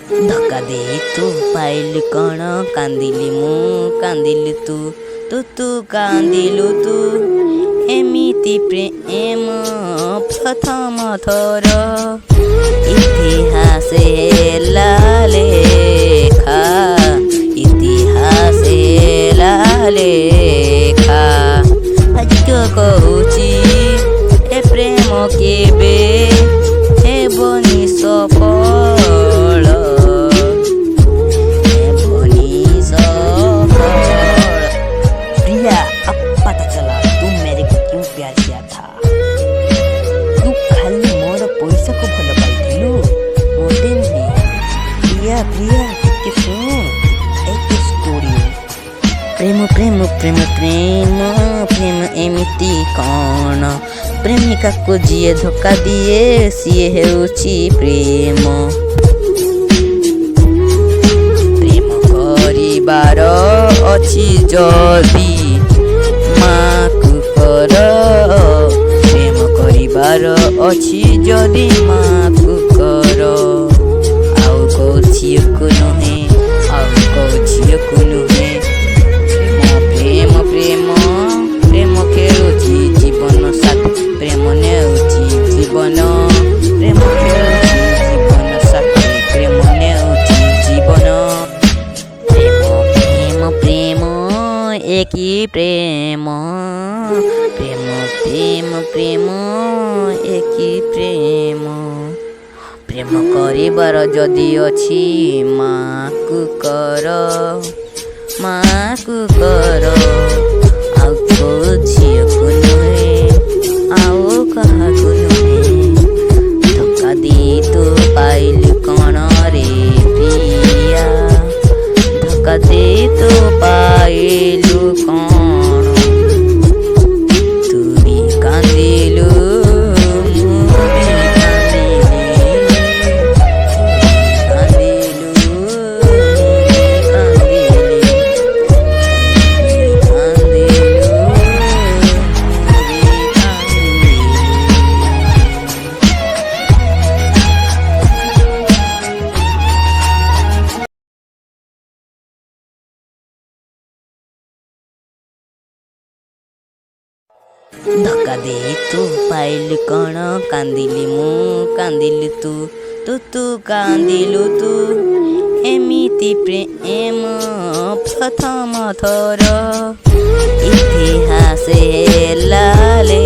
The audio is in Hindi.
धक्का दे तू पाइलु कण कांदिली मु कांदिलु तू तू तू कांदिलु तू एमिति प्रेम प्रथम थर इतिहास हेला लेखा इतिहास हेला लेखा भाग्य कहुची ए प्रेम केबे हेबनी सफल हेबनी सफल। प्रिया अब पता चला तुम मेरे को क्यों प्यार किया था। तू खाली मोर पैसा को भल पाइथिलु मोटे नहीं। प्रिया प्रिया के सुन एक स्टोरी प्रेम प्रेम प्रेम प्रेम प्रेम एमिति कौन प्रेमिका को जिए धोखा दिए सिए हेउछि प्रेम प्रेम करिबार अछि जदि माकु कर प्रेम करिबार अछि जदि माकु कर आउ को झियकु नहे आउ को झियकु नहे प्रेम प्रेम प्रेम खेलुछि जीवन साथी प्रेम नेउछि जीवन प्रेम खेलुछि जीवन साथी प्रेम नेउछि जीवन प्रेम प्रेम प्रेम एकी प्रेम प्रेम प्रेम प्रेम एकी प्रेम प्रेम करिबार जदि अछि माकु कर माकु कर आउ को झियकु नुहे आउ काहाकु नुहे धोखा दी तू पाइलु कण रे प्रिया धोखा दे तू पाइलु कण तू भी कांदिलु मु भी धक्का दे तू पाइलु कण कांदिली मु कांदिलु तू तू तू कांदिलु तू एमिति प्रेम प्रथम थर इतिहास हेला ले